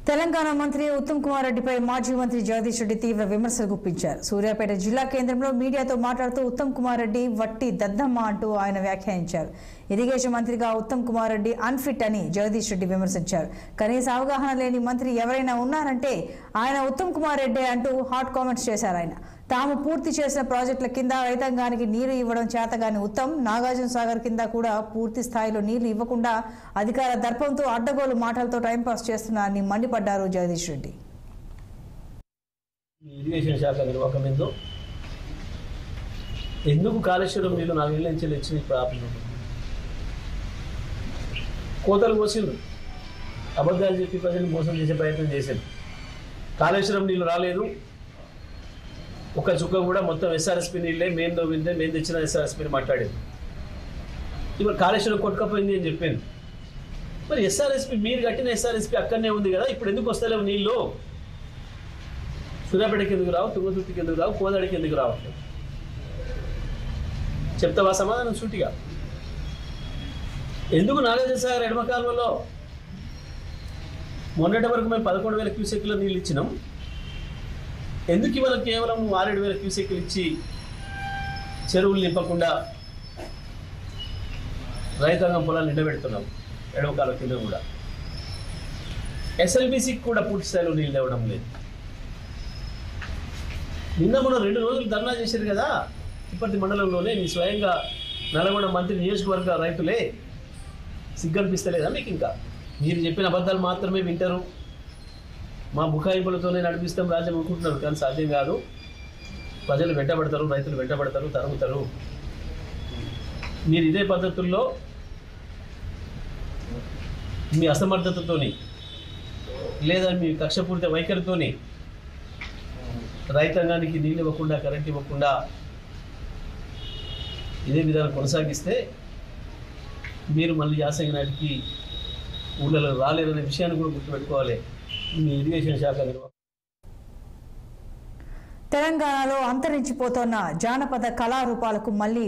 తెలంగాణ మంత్రి ఉత్తమ్ కుమార్ రెడ్డిపై మాజీ మంత్రి జగదీష్ రెడ్డి తీవ్ర విమర్శలు గుప్పించారు. సూర్యాపేట జిల్లా కేంద్రంలో మీడియాతో మాట్లాడుతూ ఉత్తమ్ కుమార్ రెడ్డి వట్టి దద్దమ్మ అంటూ ఆయన వ్యాఖ్యానించారు. ఇరిగేషన్ మంత్రిగా ఉత్తమ్ కుమార్ రెడ్డి అన్ఫిట్ అని జగదీష్ రెడ్డి విమర్శించారు. కనీస అవగాహన లేని మంత్రి ఎవరైనా ఉన్నారంటే ఆయన ఉత్తమ్ కుమార్ రెడ్డి అంటూ హాట్ కామెంట్స్ చేశారు. ఆయన తాము పూర్తి చేసిన ప్రాజెక్టుల కింద రైతాంగానికి నీరు ఇవ్వడం చేతగాని ఉత్తమ్ నాగార్జున సాగర్ కింద కూడా పూర్తి స్థాయిలో నీళ్లు ఇవ్వకుండా అధికార దర్పంతో అడ్డగోలు మాటలతో టైంపాస్ చేస్తున్నారని మండిపడ్డారు జగదీష్ రెడ్డి. ఇరిగేషన్ శాఖ నిర్వాహకం ఎందుకు కాళేశ్వరం నీళ్ళు 4 ఏళ్ళ నుంచి వచ్చిన ప్రాబ్లం కోతలు పోసిండు, అబద్ధాలు చెప్పి ప్రజలు మోసం చేసే ప్రయత్నం చేశారు. కాళేశ్వరం నీళ్ళు రాలేదు, ఒక చుక్క కూడా మొత్తం ఎస్ఆర్ఎస్పీ నీళ్ళే మేము దొవ్విందే, మేము తెచ్చిన ఎస్ఆర్ఎస్పీని మాట్లాడేది. ఇప్పుడు కాళేశ్వరం కొట్టుకపోయింది అని చెప్పింది. మరి ఎస్ఆర్ఎస్పీ మీరు కట్టిన ఎస్ఆర్ఎస్పీ అక్కడనే ఉంది కదా, ఇప్పుడు ఎందుకు వస్తలేవు నీళ్ళు? సూర్యాపేటకి ఎందుకు రావు, తుంగతుర్తికి ఎందుకు రావు, కోదాడికి ఎందుకు రావట్లేదు? చెప్తావా సమాధానం సూటిగా? ఎందుకు నాగార్జున సాగర్ ఎడమ కాలువలో మొన్నటి వరకు మేము 11,000 క్యూసెక్ల నీళ్ళు ఇచ్చినాం, ఎందుకు ఇవాళ కేవలం 6,000-7,000 క్యూసెక్లు ఇచ్చి చెరువులు నింపకుండా రైతాంగం పొలాలు నిండబెడుతున్నాం? ఎడమ కాలువ కింద కూడా ఎస్ఎల్బీసీకి కూడా పూర్తి స్థాయిలో నీళ్ళు ఇవ్వడం లేదు. నిన్న మనం 2 రోజులు ధర్నా చేశారు కదా తిప్పర్తి మండలంలోనే. మీ స్వయంగా నల్గొండ మంత్రి నియోజకవర్గ రైతులే సిగ్గనిపిస్తలేదా మీకు? ఇంకా మీరు చెప్పిన అబద్ధాలు మాత్రమే వింటారు, మా బుకాయింపులతోనే నడిపిస్తాం రాజ్యం అనుకుంటున్నారు. కానీ సాధ్యం కాదు. ప్రజలు వెంటబడతారు, రైతులు వెంటబడతారు, తరుగుతారు. మీరు ఇదే పద్ధతుల్లో మీ అసమర్థతతోని లేదా మీ కక్షపూరిత వైఖరితోని రైతాంగానికి నీళ్ళు ఇవ్వకుండా, కరెంట్ ఇవ్వకుండా ఇదే విధానం కొనసాగిస్తే మీరు మళ్ళీ యాసంగి నాటికి ఊళ్ళలో రాలేదనే విషయాన్ని కూడా గుర్తుపెట్టుకోవాలి. మీ ఇరిగేషన్ శాఖ తెలంగాణలో అంతరించిపోతున్న జానపద కళారూపాలకు మళ్ళీ